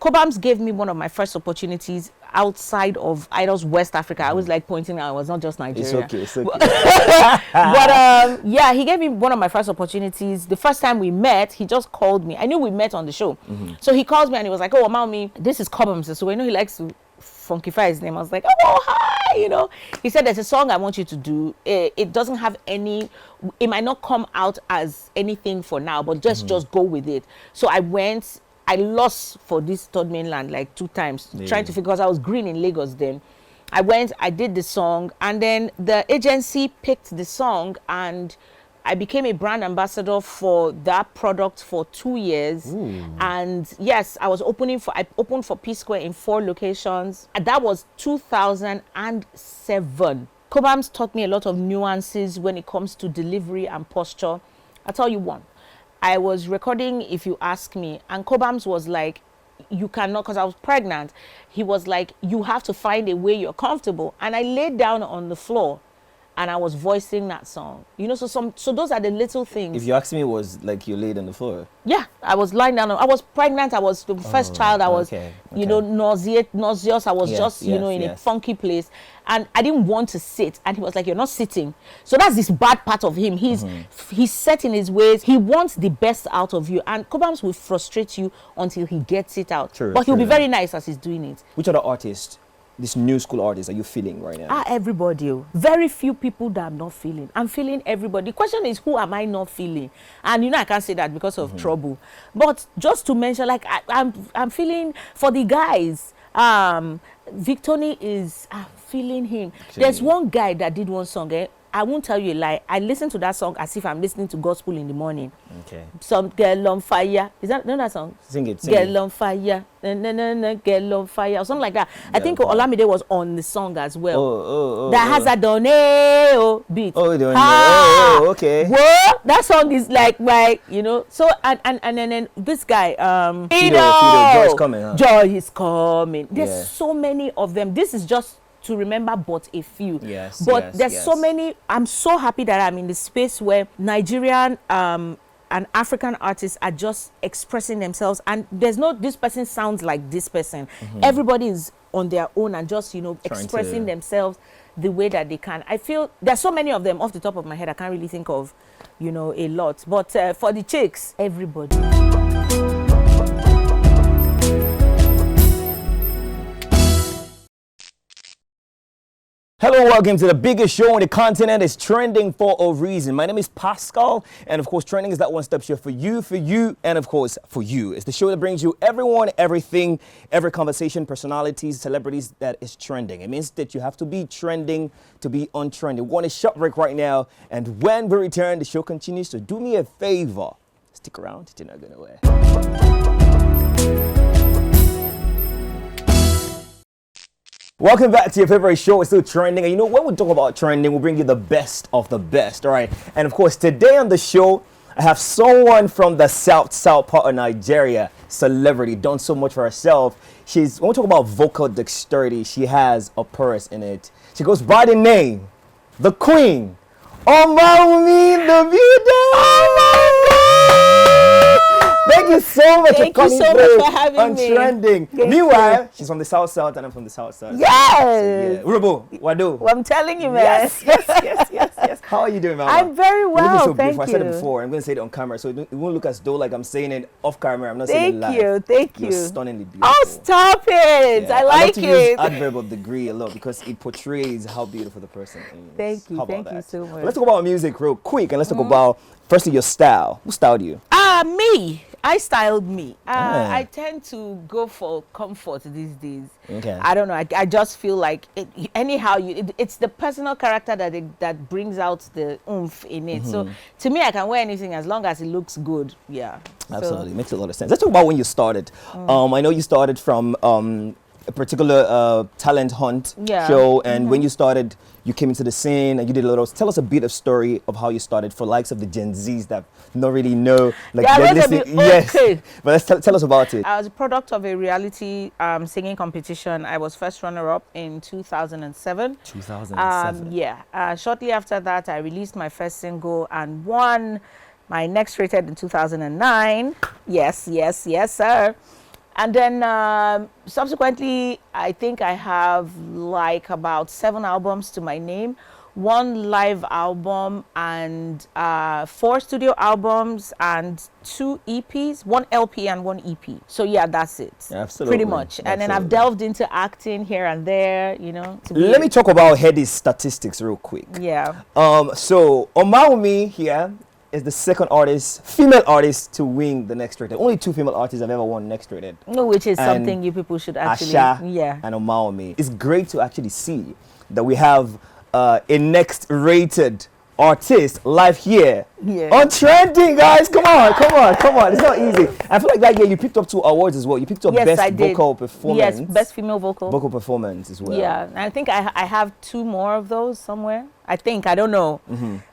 Cobhams gave me one of my first opportunities outside of Idols West Africa. I was like pointing out, I was not just Nigeria. It's okay. But yeah, he gave me one of my first opportunities. The first time we met, he just called me. I knew we met on the show. So he calls me and he was like, oh, Omawumi, this is Cobhams Asuquo. I know he likes to funkify his name. I was like, oh, hi, you know. He said, there's a song I want you to do. It doesn't have any, it might not come out as anything for now, but just go with it. So I went. I lost for this third mainland like 2 times, trying to figure, because I was green in Lagos then. I went, I did the song, and then the agency picked the song, and I became a brand ambassador for that product for 2 years. And yes, I opened for P Square in 4 locations. And that was 2007. Cobhams taught me a lot of nuances when it comes to delivery and posture. I'll tell you one. I was recording If You Ask Me, and Cobhams was like, you cannot, because I was pregnant. He was like, you have to find a way you're comfortable. And I laid down on the floor and I was voicing that song. You know, so those are the little things. If You Ask Me, it was like you laid on the floor. Yeah, I was lying down. I was pregnant. I was the first child. I was, you know, nauseous. I was you know, in a funky place. And I didn't want to sit. And he was like, you're not sitting. So that's this bad part of him. He's set in his ways. He wants the best out of you. And Cobhams will frustrate you until he gets it out. But he'll be very nice as he's doing it. Which other artist, this new school artist, are you feeling right now? Everybody. Very few people that I'm not feeling. I'm feeling everybody. The question is, who am I not feeling? And you know, I can't say that because of trouble. But just to mention, like, I'm feeling for the guys. Victony is feeling him. There's one guy that did one song. I won't tell you a lie. I listen to that song as if I'm listening to gospel in the morning. Some girl on fire. Is that know that song? Sing it. Girl on fire. Na, girl on fire. Or something like that. I think Olamide was on the song as well. That has a Doneo beat. Okay. Whoa, that song is like you know. So and then this guy, Fido, Joy is coming. Huh? Joy is coming. There's so many of them. This is just to remember but a few. There's so many. I'm so happy that I'm in the space where Nigerian and African artists are just expressing themselves, and there's no this person sounds like this person. Everybody is on their own and just, you know, expressing themselves the way that they can. I feel there's so many of them off the top of my head. I can't really think of, you know, a lot. But for the chicks, everybody. Hello and welcome to the biggest show on the continent. It's trending for a reason. My name is Pascal, and of course, Trending is that one-step show for you, and of course, for you. It's the show that brings you everyone, everything, every conversation, personalities, celebrities that is trending. It means that you have to be trending to be on trending. We're going to short break right now, and when we return, the show continues. So do me a favor, stick around. You're not going nowhere. Welcome back to your favorite show. It's still trending. And you know, when we talk about trending, we'll bring you the best of the best, all right? And of course, today on the show, I have someone from the south part of Nigeria, celebrity, done so much for herself. When we talk about vocal dexterity, she has a purse in it. She goes by the name, the Queen, Omawumi, the beauty. Thank you so much for coming on Trending. Meanwhile, she's from the south and I'm from the south. Yes. So, Urobo, Wado. Well, I'm telling you, man. Yes. How are you doing, Mama? I'm very well, so thank you. I said it before. I'm going to say it on camera, so it won't look as though like I'm saying it off camera. I'm not saying it live. Thank you. You're stunningly beautiful. Oh, stop it. I like it. I love to use adverb of degree a lot because it portrays how beautiful the person is. Thank you. Thank you so much. But let's talk about music real quick, and let's talk about, firstly, your style. Who styled you? Me. I styled me. I tend to go for comfort these days. Okay. I don't know. I just feel like it's the personal character that brings out the oomph in it. So to me, I can wear anything as long as it looks good. Yeah. Absolutely. Makes a lot of sense. Let's talk about when you started. I know you started from a particular talent hunt show, and when you started, you came into the scene and you did a little. Tell us a bit of story of how you started for likes of the Gen Zs that don't really know. Like yes, but let's tell us about it. I was a product of a reality singing competition. I was first runner-up in 2007. 2007. Shortly after that, I released my first single and won my next rated in 2009. Yes, sir. And then subsequently, I think I have like about 7 albums to my name, 1 live album and 4 studio albums and 2 EPs, 1 LP and 1 EP. So yeah, that's it. Absolutely. Pretty much. And then I've delved into acting here and there, you know. Let me talk about Hedy's statistics real quick. Yeah. So Omawumi here is the second female artist to win the Next Rated. Only 2 female artists have ever won Next Rated. No, which is something you people should actually, Asha yeah. and Omawumi. It's great to actually see that we have a Next Rated artist live here on Trending, guys. Come on. It's not easy. I feel like that year you picked up 2 awards as well. You picked up best vocal performance. Yes, best female vocal performance as well. Yeah, and I think I have 2 more of those somewhere. I don't know.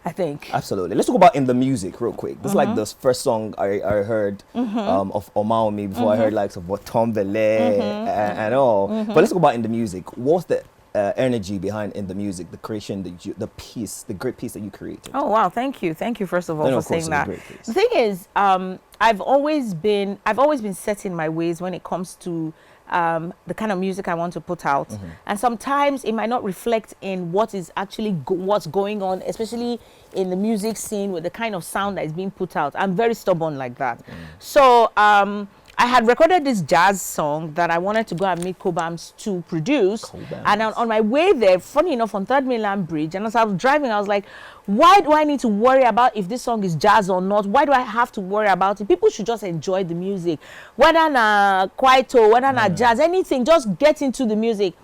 I think. Absolutely. Let's talk about In the Music real quick. This is like the first song I heard of Omawumi before I heard likes of Botombele and all. But let's talk about In the Music. What's the energy behind In the Music, the creation, the great piece that you created? Oh wow, thank you first of all for saying that. The thing is, I've always been set in my ways when it comes to the kind of music I want to put out, and sometimes it might not reflect in what is actually what's going on, especially in the music scene with the kind of sound that is being put out. I'm very stubborn like that. So I had recorded this jazz song that I wanted to go and meet Cobhams to produce. And on my way there, funny enough, on 3rd Mainland Bridge, and as I was driving, I was like, why do I need to worry about if this song is jazz or not? Why do I have to worry about it? People should just enjoy the music. Whether na kwaito, whether na jazz, anything, just get into the music.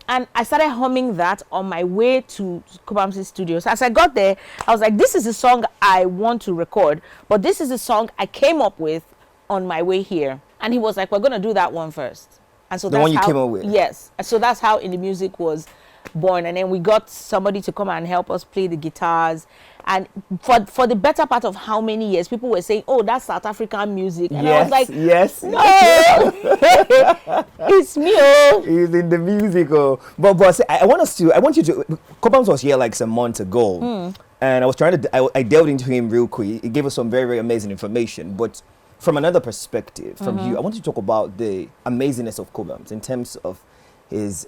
And I started humming that on my way to Cobhams' studio. So as I got there, I was like, this is the song I want to record, but this is the song I came up with on my way here. And he was like, we're going to do that one first. And so the one you came up with? Yes. And so that's how In the Music was born. And then we got somebody to come and help us play the guitars. And for the better part of how many years, people were saying, oh, that's South African music. And I was like, yes. No, it's me. Oh. It's In the Music. Oh. But see, I want you to, Cobhams was here like some months ago. And I was I delved into him real quick. He gave us some very, very amazing information. But from another perspective, from you, I want you to talk about the amazingness of Cobhams in terms of his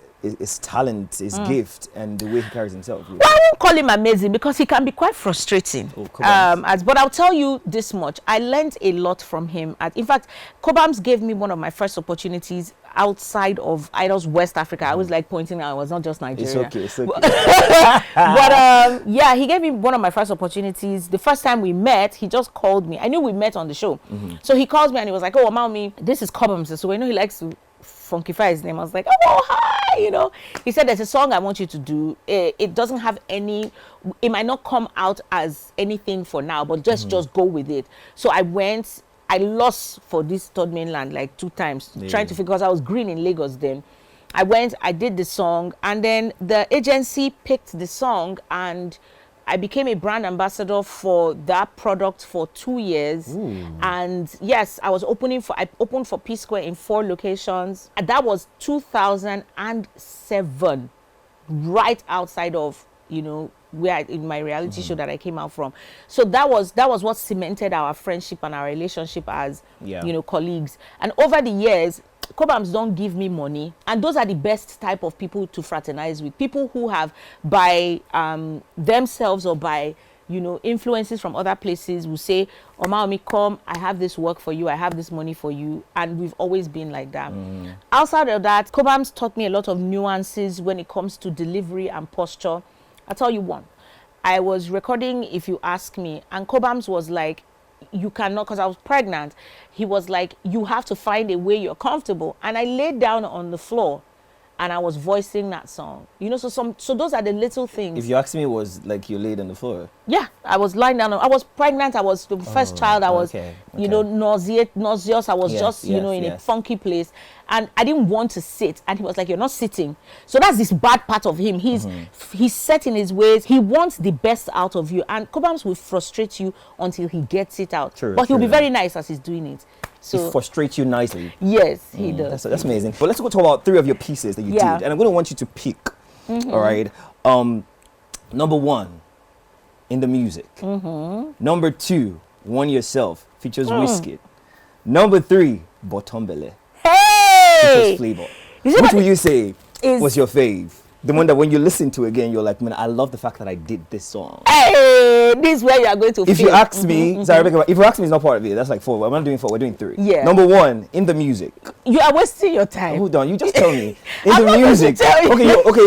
talent, his gift, and the way he carries himself. Well, I won't call him amazing because he can be quite frustrating. But I'll tell you this much. I learned a lot from him. In fact, Cobhams gave me one of my first opportunities outside of Idols West Africa. I was like pointing out, I was not just Nigeria. It's okay. But yeah, he gave me one of my first opportunities. The first time we met, he just called me. I knew we met on the show. So he calls me and he was like, oh, Omawumi, this is Cobhams Asuquo. So I know he likes to funkify his name. I was like, oh, hi, you know. He said, there's a song I want you to do. It doesn't have any, it might not come out as anything for now, but just go with it. So I went. I lost for this 3rd Mainland like 2 times, trying to figure, because I was green in Lagos then. I went, I did the song, and then the agency picked the song, and I became a brand ambassador for that product for 2 years. And yes, I opened for P Square in 4 locations. And that was 2007, right outside of, you know, where in my reality show that I came out from. So that was what cemented our friendship and our relationship as you know, colleagues. And over the years, Cobhams don't give me money, and those are the best type of people to fraternize with. People who have by themselves or by, you know, influences from other places will say, Omawumi, come, I have this work for you, I have this money for you. And we've always been like that. Outside of that, Cobhams taught me a lot of nuances when it comes to delivery and posture. I'll tell you one. I was recording If You Ask Me, and Cobhams was like, you cannot, because I was pregnant. He was like, you have to find a way you're comfortable. And I laid down on the floor and I was voicing that song. You know, so those are the little things. If You Ask Me was like you laid on the floor. Yeah, I was lying down. I was pregnant. I was the first child. I was, you know, nauseous. I was just, you know, in a funky place. And I didn't want to sit. And he was like, you're not sitting. So that's this bad part of him. He's set in his ways. He wants the best out of you. And Cobhams will frustrate you until he gets it out. But he'll be very nice as he's doing it. So he frustrates you nicely. Yes, he does. That's amazing. But let's go talk about 3 of your pieces that you did. And I'm going to want you to pick. All right. Number 1, In the Music. Number 2, One Yourself, features Wizkid. Number 3, Botombele. Hey! Hey, Flavor. You see Which what would you say is- was your fave? The one that when you listen to it again, you're like, man, I love the fact that I did this song. Hey, this is where you are going to. If you fail. ask me, sorry, if you ask me, it's not part of it. That's like 4. We're not doing 4. We're doing 3. Yeah. Number 1 in the music. You are wasting your time. Hold on, you just tell me. In I'm the not going to music. tell you.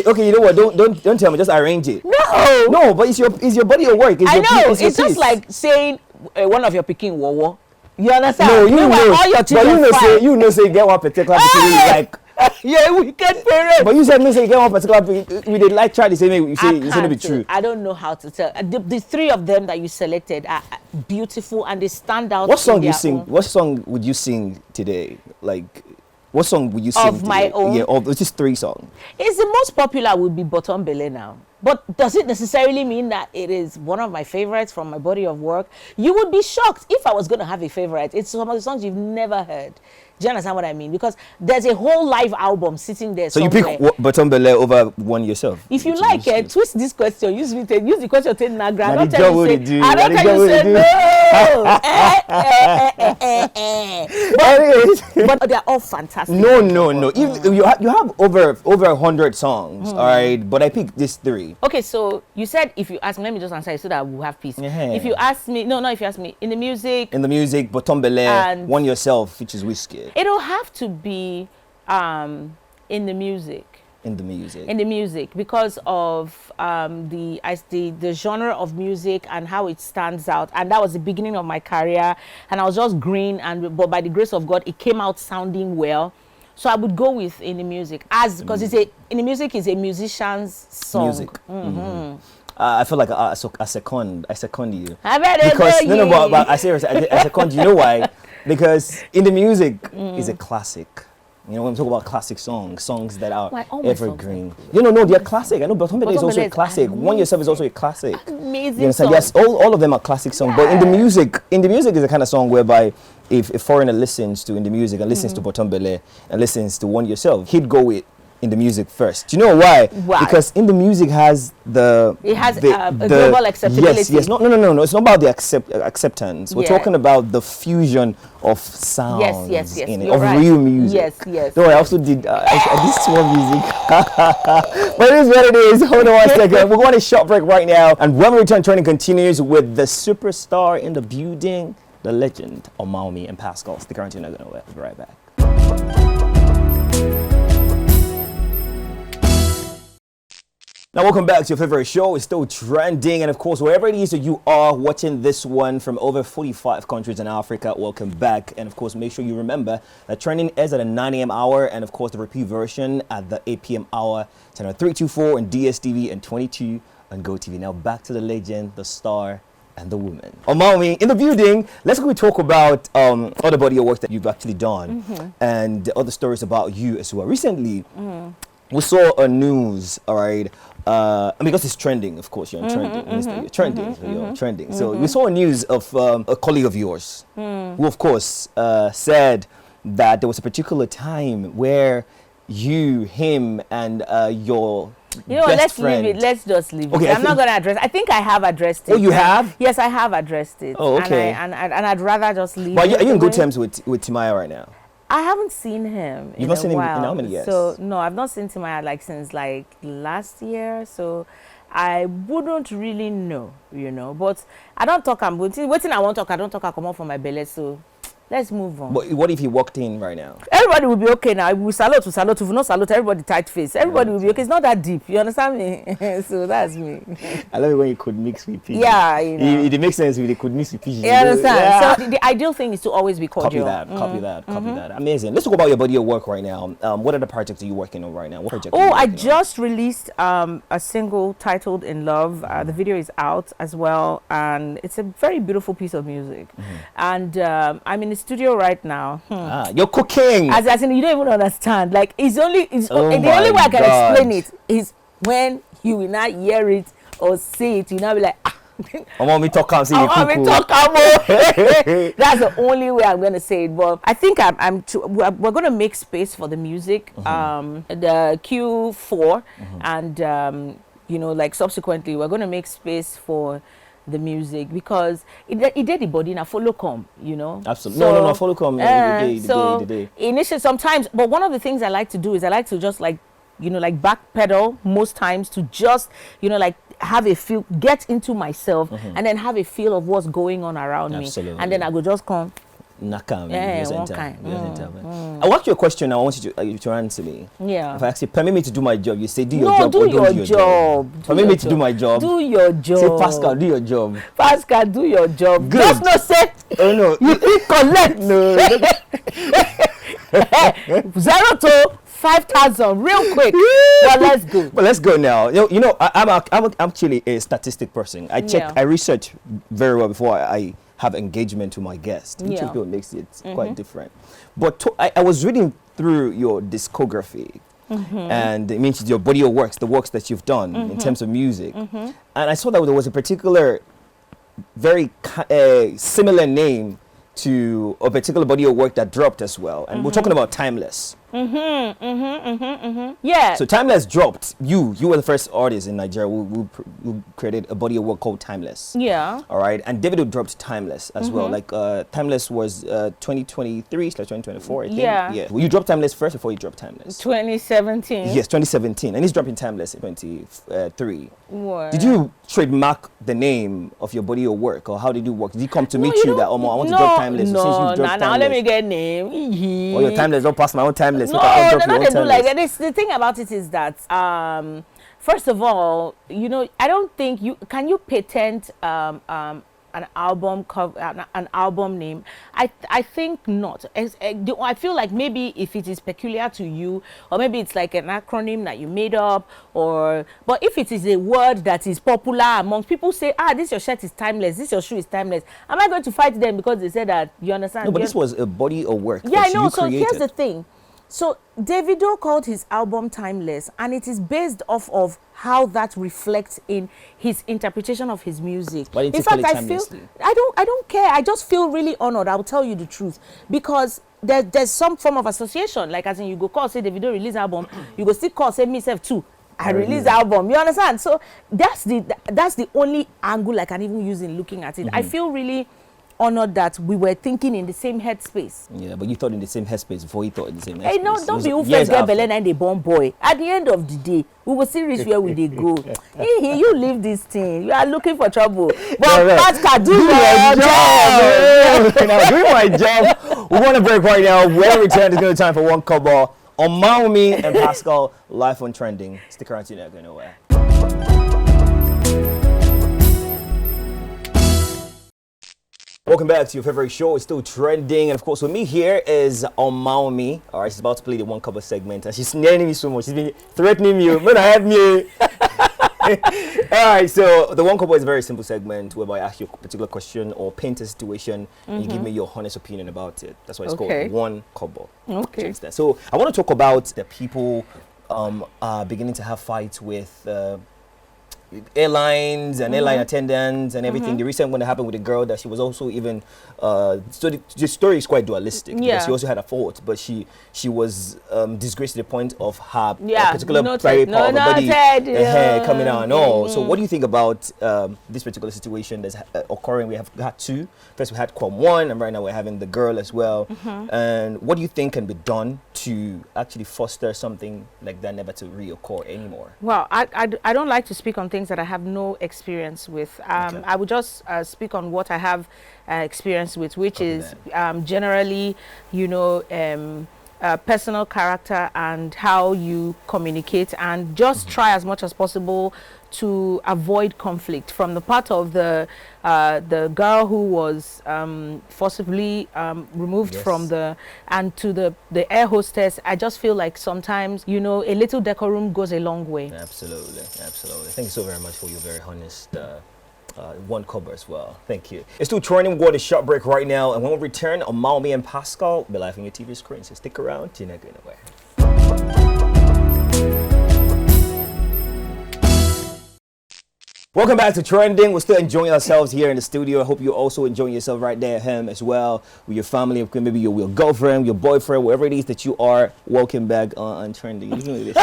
Okay. You know what? Don't tell me. Just arrange it. No. No, but it's your body of work. It's I your know. It's your It's just piece. like saying one of your picking wowo. You understand? No, you Meanwhile, know. all your But children you know, say get one particular people you like. yeah, wicked parent. But you said no, say get one particular people. We did like try to say maybe you say it's gonna be true. I don't know how to tell. The 3 of them that you selected are beautiful and they stand out. What song in you their sing? own. What song would you sing today? Like, what song would you sing Of my today? own? Yeah, it's just 3 songs. It's the most popular would be Bottom Bele now. But does it necessarily mean that it is one of my favorites from my body of work? You would be shocked if I was going to have a favorite. It's some of the songs you've never heard. Do you understand what I mean? Because there's a whole live album sitting there So somewhere. you pick Bottom Bele over one yourself. If you which like is- it, twist this question. Use the question to Nagra. Na I don't the tell job you what say, they do. I don't Na the tell you job say what no. Anyways. But they're all fantastic. No. If you have over 100 songs, all right. But I picked these 3. Okay, so you said if you ask me, let me just answer it so that we'll have peace. Yeah. If you ask me, if you ask me in the music, In the music, Bottom Bele, And- One Yourself, which is Whiskey. it'll have to be in the music. In the music. In the music, because of the genre of music and how it stands out, and that was the beginning of my career, and I was just green, but by the grace of God, it came out sounding well. So I would go with in the music, because in the music is a musician's song. Music. I feel like I second you. I better Because know no, you. but I second you. You know why? Because in the music is a classic. You know, when we talk about classic songs that are Why, all my songs are evergreen. No, they're classic. I know Bottom Bele is Bottom also Bele a is classic. One Yourself is also a classic. Amazing You understand? song. Yes, all of them are classic songs. But in the music is the kind of song whereby if a foreigner listens to in the music and listens to Bottom Bele and listens to One Yourself, he'd go with in the music first. Do you know why? Why? Because in the music has a global acceptability. Yes. No. It's not about the acceptance. We're Yeah. talking about the fusion of sounds Yes. in it, You're of right. real music. Yes. No, I also did I did small music. But it is what it is. Hold on one second. We're going to a short break right now. And when we return, training continues with the superstar in the building, the legend, Omawumi and Pascal. Stick around, you're not going to be right back. Now, welcome back to your favorite show. It's still trending. And of course, wherever it is that you are watching this one from over 45 countries in Africa, welcome back. And of course, make sure you remember that trending is at a 9 a.m. hour. And of course, the repeat version at the 8 p.m. hour, channel 324 on DSTV and 22 on GoTV. Now, back to the legend, the star, and the woman. Omawumi, in the building, let's go talk about other body of work that you've actually done and other stories about you as well. Recently, we saw a news, all right, because it's trending, of course, you're on trending, Mr. You're trending, so you're trending. So we saw a news of a colleague of yours who, of course, said that there was a particular time where you, him, and your best friend. Leave it. Let's just leave Okay, it. I'm not going to address. I think I have addressed it. Oh, you have? Yes, I have addressed it. Oh, okay. And I'd rather just leave But it. are you in good the way- terms with Timaya right now? I haven't seen him. You've not seen him in while. how many years? So no, I've not seen Timaya since last year. So I wouldn't really know, But I don't talk. I'm waiting. I won't talk. I don't talk. I come out from my belly. So let's move on. But what if he walked in right now? Everybody will be okay now. We salute. If we not salute, everybody tight face. Everybody will be okay. It's not that deep. You understand me? So that's me. I love it when you could mix with people. Yeah, It makes sense if they could mix with people. You understand? Yeah. So the ideal thing is to always be cordial. Copy that. Amazing. Let's talk about your body of work right now. What are the projects are you working on right now? What project? Oh, I just released a single titled "In Love." The video is out as well, and it's a very beautiful piece of music. And I'm in the studio right now. You're cooking. As in, you don't even understand. Like the only my way I can God. explain it is when you will not hear it or see it. You now be like, Omawumi talk and say you cook. That's the only way I'm gonna say it. But I think we're gonna make space for the music, the Q4, and subsequently we're gonna make space for the music because it did the body now follow come, you know. Absolutely. No, follow come. The day. Initially, sometimes, but one of the things I like to do is I like to just like, you know, like backpedal most times to just, you know, like have a feel, get into myself, and then have a feel of what's going on around me, and then I go just come. Nakam. Yeah, I want you a question. I want you to answer me. Yeah. If I actually permit me to do my job, you say do your no, job. Do or your don't do your job. Permit me to do my job. Do your job. Say Pascal, do your job. Pascal, do your job. Good. Just no say. Oh no. You collect. No. 0 to 5,000 real quick. Well, let's go. But let's go now. You know, I'm actually a statistic person. I check, I research very well before I have engagement with my guest. Each of people makes it quite different. But I was reading through your discography, and it means your body of works, the works that you've done in terms of music, and I saw that there was a particular, very similar name to a particular body of work that dropped as well, and we're talking about Timeless. Yeah. So Timeless dropped. You were the first artist in Nigeria who created a body of work called Timeless. Yeah. All right, and Davido dropped Timeless as well. Like Timeless was 2023/2024. I think. Yeah. Well, you dropped Timeless first before you dropped Timeless. 2017. Yes, 2017, and he's dropping Timeless in 23. What? Did you trademark the name of your body of work, or how did you work? Did he come to meet you that I want to drop Timeless? No, since you dropped now let me get name. Well, your Timeless don't pass my own Timeless. No, they do like that. The thing about it is that, first of all, you know, I don't think can you patent an album cover, an album name? I think not. I feel like maybe if it is peculiar to you, or maybe it's like an acronym that you made up, but if it is a word that is popular amongst people, say, this your shirt is timeless, this your shoe is timeless, am I going to fight them because they said that? You understand? No, but this was a body of work. Yeah, I know. So here's the thing. So Davido called his album Timeless, and it is based off of how that reflects in his interpretation of his music. Why didn't in you call fact, it timelessly? I don't care. I just feel really honored. I'll tell you the truth, because there's some form of association. Like as in you go call say Davido release album, you go still call say myself too. I release album. You understand? So that's the only angle I can even use in looking at it. I feel really honored that we were thinking in the same headspace. Yeah, but you thought in the same headspace before he thought in the same headspace. Hey, no, don't be who first get belle and they born boy. At the end of the day, we will see reach where we they go. You leave this thing. You are looking for trouble. But Pascal, do your job. Now, doing my job. We want to break right now. When we return, it's going to be time for one Cohbams. Omawumi and Pascal live on Trending. Stick around, you're not going nowhere. Welcome back to your favorite show. It's still trending, and of course, with me here is Omawumi. All right, she's about to play the one cover segment, and she's snaring me so much. She's been threatening me. Man, I have me. All right, so the one cover is a very simple segment whereby I ask you a particular question or paint a situation, and you give me your honest opinion about it. That's why it's called one cover. Okay. So I want to talk about the people beginning to have fights with airlines and airline attendants and everything. The recent one that happened with a girl that she was also even so the story is quite dualistic because she also had a fault, but she was disgraced to the point of her particular private part of her body, the hair coming out and all. So what do you think about this particular situation that's occurring? We have had two. First we had Quam 1, and right now we're having the girl as well. And what do you think can be done to actually foster something like that never to reoccur anymore? Well, I don't like to speak on things that I have no experience with. I would just speak on what I have experience with, which is generally, you know, personal character and how you communicate, and just try as much as possible to avoid conflict. From the part of the girl who was forcibly removed from and to the air hostess, I just feel like sometimes, you know, a little decorum goes a long way. Absolutely. Thank you so very much for your very honest one cover as well. Thank you. It's still trending. We're going to short break right now, and when we return, Omawumi and Pascal will be live on your TV screen. So stick around. You're not going nowhere. Welcome back to Trending. We're still enjoying ourselves here in the studio. I hope you're also enjoying yourself right there at home as well, with your family, maybe your girlfriend, your boyfriend, wherever it is that you are. Welcome back on Trending. We're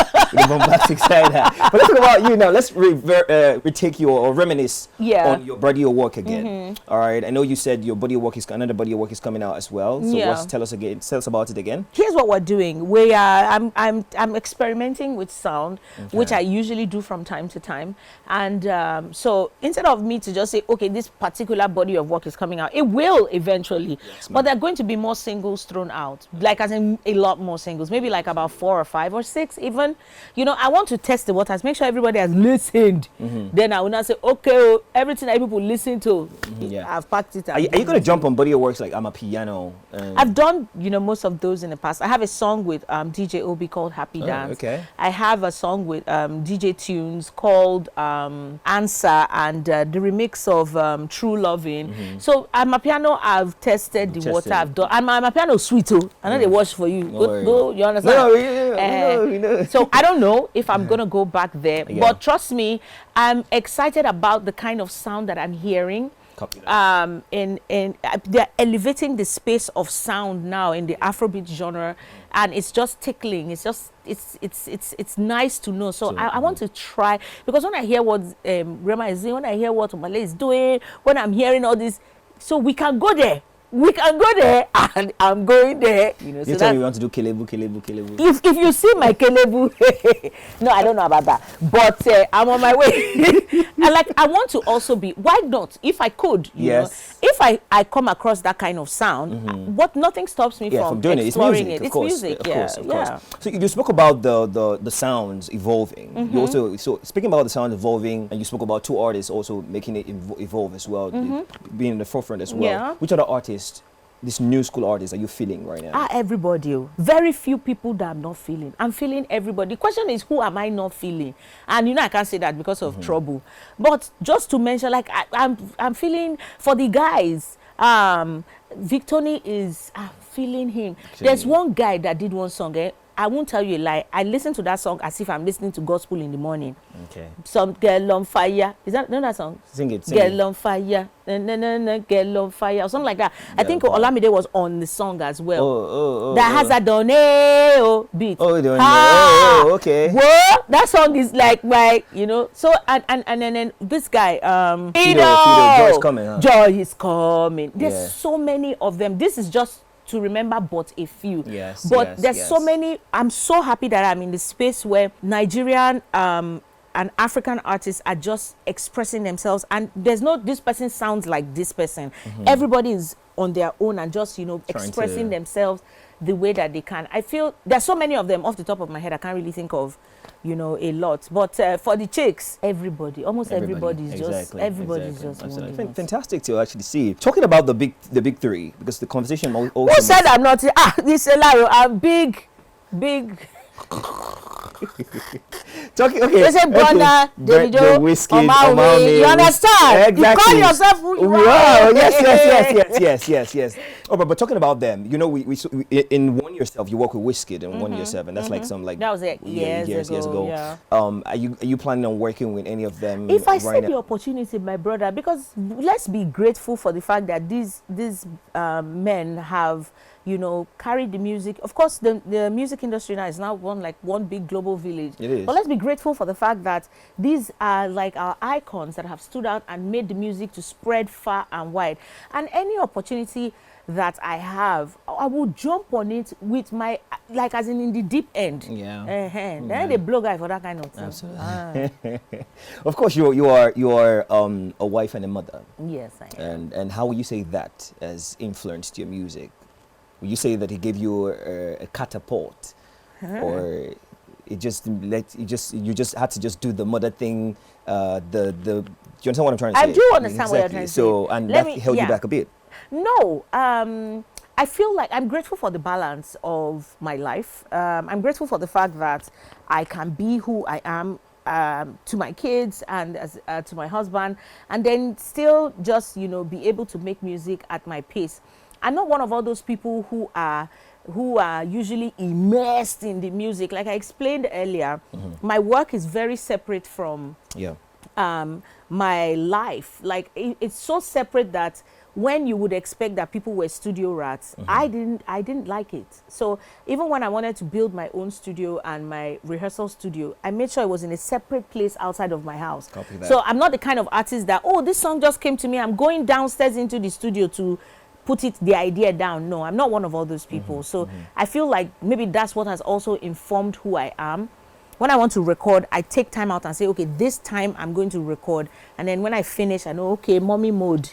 bombastic side that. But let's talk about you now. Let's retake you or reminisce on your body of work again. All right. I know you said your body of work another body of work is coming out as well. So tell us about it again. Here's what we're doing. We are I'm experimenting with sound, which I usually do from time to time, and so instead of me to just say, okay, this particular body of work is coming out, it will eventually, but there are going to be more singles thrown out, like as in a lot more singles, maybe like about 4 or 5 or 6 even. You know, I want to test the waters, make sure everybody has listened. Then I will not say, okay, everything that people listen to, I've packed it. Are you going to jump on body of works like I'm a piano? I've done, most of those in the past. I have a song with DJ Obi called Happy Dance. Okay. I have a song with DJ Tunes called Answer, and the remix of True Loving. So I'm a piano. I've tested the water. I've done. I'm a piano sweet too. I know they wash for you. Go, you understand? No, we know. So I don't know if I'm gonna go back there, but trust me, I'm excited about the kind of sound that I'm hearing. They're elevating the space of sound now in the Afrobeat genre, and it's just tickling. It's just it's nice to know. So I want to try, because when I hear what Rema is doing, when I hear what Omale is doing, when I'm hearing all this, so we can go there. We can go there, and I'm going there. You tell me you want to do Kelebu. If you see my Kelebu, no, I don't know about that, but I'm on my way. And I want to also be. Why not? If I could, you know, if I come across that kind of sound, nothing stops me from doing exploring it. It's music, of course. So you spoke about the sounds evolving. You also speaking about the sound evolving, and you spoke about 2 artists also making it evolve as well, being in the forefront as well. Yeah. Which other artists? This new school artists are you feeling right now? Everybody. Very few people that I'm not feeling. I'm feeling everybody. The question is, who am I not feeling? And I can't say that because of trouble. But just to mention, I'm feeling for the guys. Victony is feeling him. There's one guy that did one song. I won't tell you a lie. I listen to that song as if I'm listening to gospel in the morning. Okay. Some girl on fire. Is that that song? Sing it. Girl on fire. Girl on fire. Or something like that. I think Olamide was on the song as well. That has a doneo beat. Okay. Whoa, that song is like my, So and then this guy, Fido, Joy is coming. Huh? Joy is coming. There's so many of them. This is just to remember but a few. There's so many. I'm so happy that I'm in the space where Nigerian and African artists are just expressing themselves, and there's no this person sounds like this person. Everybody is on their own and just expressing themselves the way that they can. I feel there's so many of them off the top of my head. I can't really think of a lot, but for the chicks, almost everybody's just wonderful. Fantastic to actually see. Talking about the big 3, because the conversation also. Who said I'm not? This Elaro, I'm big. Talking, okay. They say Brother, Davido, Omawumi. You understand? Exactly. You call yourself who you are. Wow. Yes. Oh, but talking about them, we in One Yourself, you work with Wizkid and 1YEAR7. That's like some that was years ago. Yeah. Are you planning on working with any of them? If I see the opportunity, my brother, because let's be grateful for the fact that these men have carried the music. Of course, the music industry now is now one big global village. It is. But let's be grateful for the fact that these are like our icons that have stood out and made the music to spread far and wide. And any opportunity that I have, I will jump on it with my, as in the deep end. Yeah. Then they blow guy for that kind of thing. Absolutely. Of course, you are a wife and a mother. Yes, I am. And how will you say that has influenced your music? Will you say that it gave you a catapult, or you just had to just do the mother thing? Do you understand what I'm trying to say? I do understand what you're trying to say. So, and that held you back a bit. No, I feel like I'm grateful for the balance of my life. I'm grateful for the fact that I can be who I am to my kids and to my husband, and then still just be able to make music at my pace. I'm not one of all those people who are usually immersed in the music. Like I explained earlier, my work is very separate from my life. Like it's so separate that when you would expect that people were studio rats, I didn't like it. So even when I wanted to build my own studio and my rehearsal studio, I made sure it was in a separate place outside of my house. Copy that. So I'm not the kind of artist that, oh, this song just came to me, I'm going downstairs into the studio to put the idea down. No, I'm not one of all those people. So I feel like maybe that's what has also informed who I am. When I want to record, I take time out and say, okay, this time I'm going to record. And then when I finish, I know, okay, mommy mode.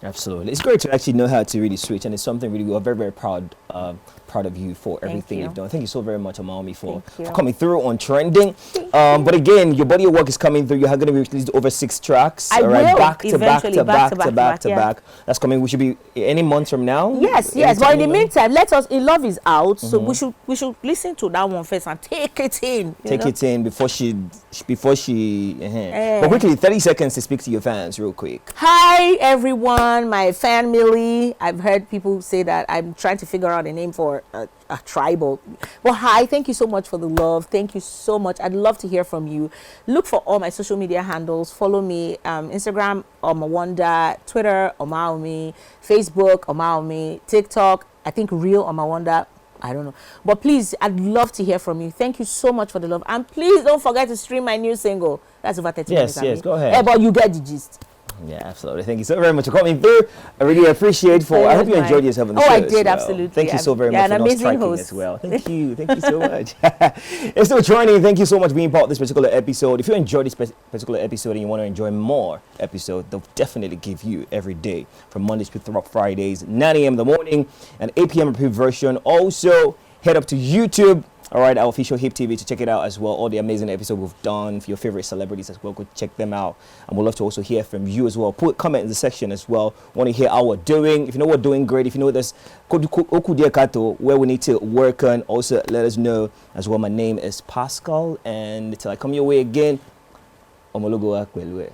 Absolutely. It's great to actually know how to really switch, and it's something really we're very, very proud of you for everything you've done. Thank you so very much, Omawumi, for coming through on Trending. But again, your body of work is coming through. You're going to be released over 6 tracks. I will, back to back. That's coming. We should be any month from now. Yes. But in the meantime, In Love is out, so we should listen to that one first and take it in. Take it in before she. But quickly, 30 seconds to speak to your fans, real quick. Hi everyone, my family. I've heard people say that I'm trying to figure out a name for a tribal. Well, hi, thank you so much for the love. Thank you so much. I'd love to hear from you. Look for all my social media handles. Follow me, Instagram, Omawanda, Twitter, Omawumi, Facebook, Omawumi, TikTok, I think Real Omawanda. I don't know. But please, I'd love to hear from you. Thank you so much for the love. And please don't forget to stream my new single. That's over 30 minutes. Yes, go ahead. But you get the gist. Yeah, absolutely. Thank you so very much for coming through. I really appreciate I hope you enjoyed yourself on the show. I did, absolutely. Thank you so very much for not striking host as well. Thank you so much. It's still Trending. Thank you so much for being part of this particular episode. If you enjoyed this particular episode and you want to enjoy more episodes, they'll definitely give you every day from Mondays to Fridays, 9 a.m. in the morning and 8 p.m. repeat version. Also, head up to YouTube. All right, our official HipTV to check it out as well. All the amazing episodes we've done for your favorite celebrities as well. Go check them out. And we'd love to also hear from you as well. Put comment in the section as well. Want to hear how we're doing. If you know we're doing great, if you know there's where we need to work on, also let us know as well. My name is Pascal. And till I come your way again, Omologo Akwelwe.